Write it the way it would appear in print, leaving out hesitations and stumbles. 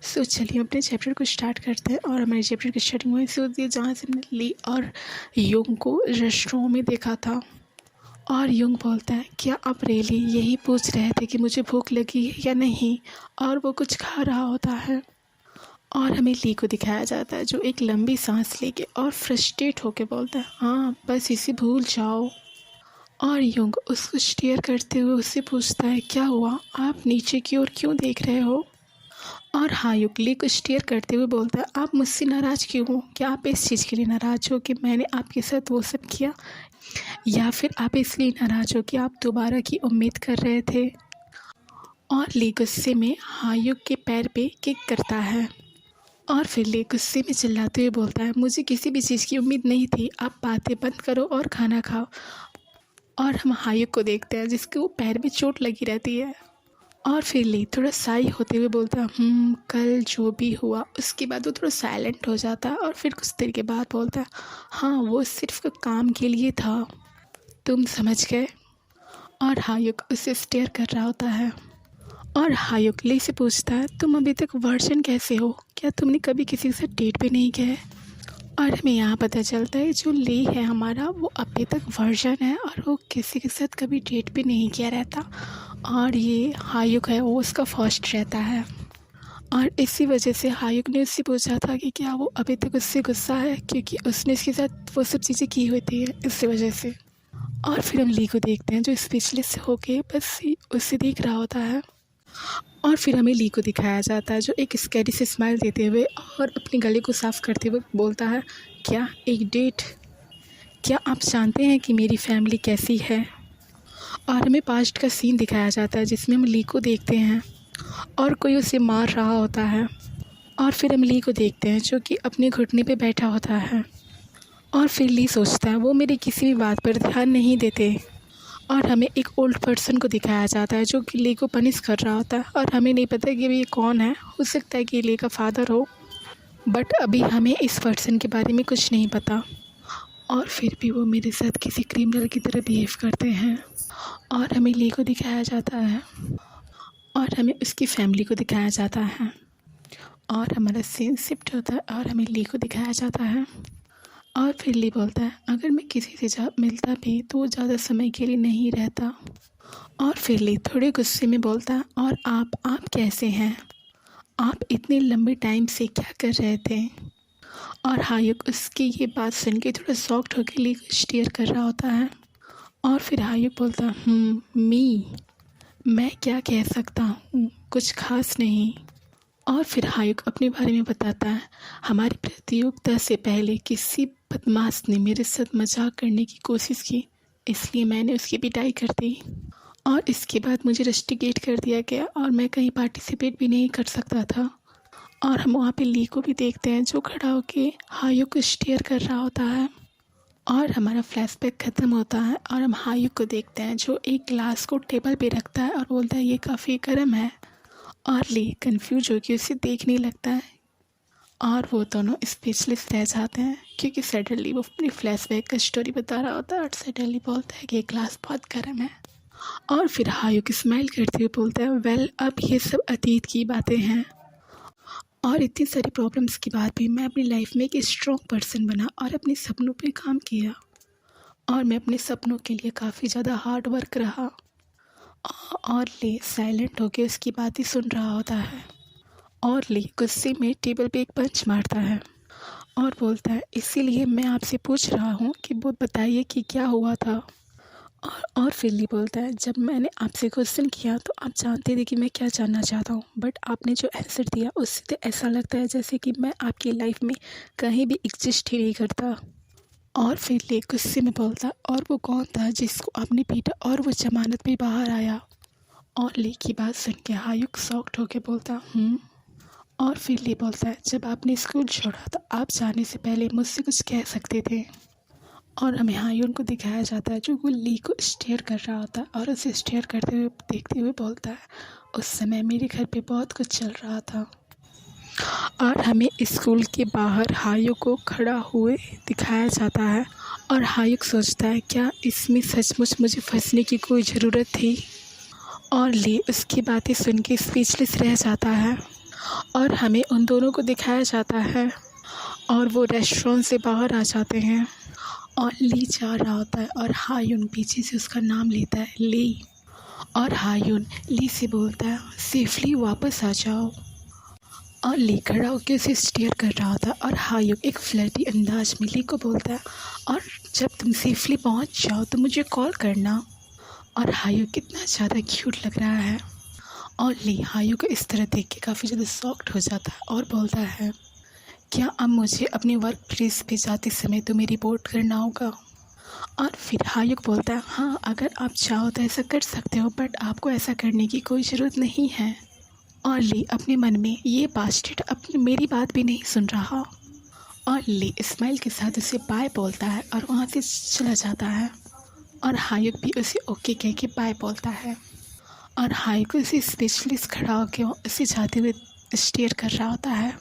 सो चलिए अपने चैप्टर को स्टार्ट करते हैं। और हमारे चैप्टर की स्टार्टिंग वहीं से होती है जहाँ से हमने ली और युंग को रेस्टोरेंट में देखा था। और युंग बोलता है, क्या आप रियली यही पूछ रहे थे कि मुझे भूख लगी है या नहीं? और वो कुछ खा रहा होता है और हमें ली को दिखाया जाता है जो एक लंबी सांस लेके और फ्रस्ट्रेट होके बोलता है, हाँ बस इसे भूल जाओ। और युंग उसको स्टेयर करते हुए उससे पूछता है, क्या हुआ, आप नीचे की ओर क्यों देख रहे हो? और हायुक ली को स्टेयर करते हुए बोलता है, आप मुझसे नाराज़ क्यों हो? क्या आप इस चीज़ के लिए नाराज़ हो कि मैंने आपके साथ वो सब किया, या फिर आप इसलिए नाराज़ हो कि आप दोबारा की उम्मीद कर रहे थे? और ली गुस्से में हायुक के पैर पे किक करता है और फिर ली गुस्से में चिल्लाते हुए बोलता है, मुझे किसी भी चीज़ की उम्मीद नहीं थी, आप बातें बंद करो और खाना खाओ। और हम हायुक को देखते हैं जिसके वो पैर में चोट लगी रहती है। और फिर ली थोड़ा साई होते हुए बोलता है, कल जो भी हुआ। उसके बाद वो थोड़ा साइलेंट हो जाता है और फिर कुछ देर के बाद बोलता है, हाँ वो सिर्फ काम के लिए था, तुम समझ गए। और हायुक उसे स्टेयर कर रहा होता है और हायुक ली से पूछता है, तुम अभी तक वर्जन कैसे हो? क्या तुमने कभी किसी के साथ डेट पे नहीं गए? और हमें यहाँ पता चलता है जो ली है हमारा, वो अभी तक वर्जन है और वो किसी के साथ कभी डेट पे नहीं किया रहता। और ये हायुक है, वो उसका फर्स्ट रहता है। और इसी वजह से हायुक ने उससे पूछा था कि क्या वो अभी तक उससे गुस्सा है, क्योंकि उसने उसके साथ वो सब चीज़ें की होती है इसी वजह से। और फिर हम ली को देखते हैं जो स्पीचलेस होके बस उससे देख रहा होता है। और फिर हमें ली को दिखाया जाता है जो एक स्कैरी से स्माइल देते हुए और अपने गले को साफ करते हुए बोलता है, क्या एक डेट? क्या आप जानते हैं कि मेरी फैमिली कैसी है? और हमें पास्ट का सीन दिखाया जाता है जिसमें हम ली को देखते हैं और कोई उसे मार रहा होता है। और फिर हम ली को देखते हैं जो कि अपने घुटने पे बैठा होता है। और फिर ली सोचता है, वो मेरी किसी भी बात पर ध्यान नहीं देते। और हमें एक ओल्ड पर्सन को दिखाया जाता है जो कि ली को पनिश कर रहा होता है। और हमें नहीं पता कि ये कौन है, हो सकता है कि ली का फादर हो, बट अभी हमें इस पर्सन के बारे में कुछ नहीं पता। और फिर भी वो मेरे साथ किसी क्रिमिनल की तरह बिहेव करते हैं। और हमें ली को दिखाया जाता है और हमें उसकी फैमिली को दिखाया जाता है। और हमारा सीन शिफ्ट होता है और हमें ली को दिखाया जाता है। और फिर ली बोलता है, अगर मैं किसी से मिलता भी तो वो ज़्यादा समय के लिए नहीं रहता। और फिर ली थोड़े गुस्से में बोलता है, और आप कैसे हैं? आप इतने लंबे टाइम से क्या कर रहे थे? और हायुक उसकी ये बात सुन के थोड़ा शॉक्ड होकर ली को स्टेयर कर रहा होता है। और फिर हायुक बोलता है, मैं क्या कह सकता हूँ, कुछ खास नहीं। और फिर हायुक अपने बारे में बताता है, हमारी प्रतियोगिता से पहले किसी बदमाश ने मेरे साथ मजाक करने की कोशिश की, इसलिए मैंने उसकी पिटाई कर दी। और इसके बाद मुझे रस्टिकेट कर दिया गया और मैं कहीं पार्टिसिपेट भी नहीं कर सकता था। और हम वहाँ पे ली को भी देखते हैं जो खड़ा होके हायुक को स्टेयर कर रहा होता है। और हमारा फ्लैशबैक ख़त्म होता है और हम हायुक को देखते हैं जो एक ग्लास को टेबल पे रखता है और बोलता है, ये काफ़ी गर्म है। और ली कंफ्यूज होकर उसे देखने लगता है और वो दोनों स्पीचलेस रह जाते हैं, क्योंकि सडनली वो अपनी फ्लैशबैक का स्टोरी बता रहा होता है और सडनली बोलता है कि ये ग्लास बहुत गर्म है। और फिर हायुक स्माइल करते हुए बोलता है, वेल अब ये सब अतीत की बातें हैं। और इतनी सारी प्रॉब्लम्स के बाद भी मैं अपनी लाइफ में एक स्ट्रॉन्ग पर्सन बना और अपने सपनों पे काम किया। और मैं अपने सपनों के लिए काफ़ी ज़्यादा हार्ड वर्क रहा। और ली साइलेंट होकर उसकी बातें सुन रहा होता है। और ली गुस्से में टेबल पे एक पंच मारता है और बोलता है, इसीलिए मैं आपसे पूछ रहा हूँ कि वो बताइए कि क्या हुआ था। और फिर ली बोलता है, जब मैंने आपसे क्वेश्चन किया तो आप जानते थे कि मैं क्या जानना चाहता हूँ, बट आपने जो आंसर दिया उससे तो ऐसा लगता है जैसे कि मैं आपकी लाइफ में कहीं भी एग्जिस्ट ही नहीं करता। और फिर ली गुस्से में बोलता, और वो कौन था जिसको आपने पीटा और वो जमानत पे बाहर आया? और ली की बात सुन के हायुक शॉक्ड होकर बोलता, और फिर ली बोलता है, जब आपने स्कूल छोड़ा तो आप जाने से पहले मुझसे कुछ कह सकते थे। और हमें हायुक को दिखाया जाता है जो वो ली को स्टेयर कर रहा होता है और उसे स्टेयर करते हुए देखते हुए बोलता है, उस समय मेरे घर पे बहुत कुछ चल रहा था। और हमें स्कूल के बाहर हायुक को खड़ा हुए दिखाया जाता है और हायुक सोचता है, क्या इसमें सचमुच मुझे फंसने की कोई ज़रूरत थी? और ली उसकी बातें सुन के स्पीचलेस रह जाता है। और हमें उन दोनों को दिखाया जाता है और वो रेस्टोरेंट से बाहर आ जाते हैं और ली जा रहा होता है और हायुन पीछे से उसका नाम लेता है ली। और हायुन ली से बोलता है सेफली वापस आ जाओ। और ली खड़ा होकर उसे स्टेयर कर रहा था और हायुन एक फ्लर्टी अंदाज में ली को बोलता है और जब तुम सेफली पहुंच जाओ तो मुझे कॉल करना। और हायुन कितना ज़्यादा क्यूट लग रहा है और ली हायुन को इस तरह देख के काफ़ी ज़्यादा शॉक्ड हो जाता है और बोलता है क्या अब मुझे अपने वर्क प्लेस पे जाते समय तुम्हें रिपोर्ट करना होगा। और फिर हायुन बोलता है हाँ अगर आप चाहो तो ऐसा कर सकते हो बट आपको ऐसा करने की कोई ज़रूरत नहीं है। और ली अपने मन में ये बास्टेड अपनी मेरी बात भी नहीं सुन रहा। और ली स्माइल के साथ उसे बाय बोलता है और वहाँ से चला जाता है और हायुन भी उसे ओके कह के बाय बोलता है। और हायुन उसे स्पेशलिस्ट खड़ा होकर उसे जाते हुए स्टेयर कर रहा होता है।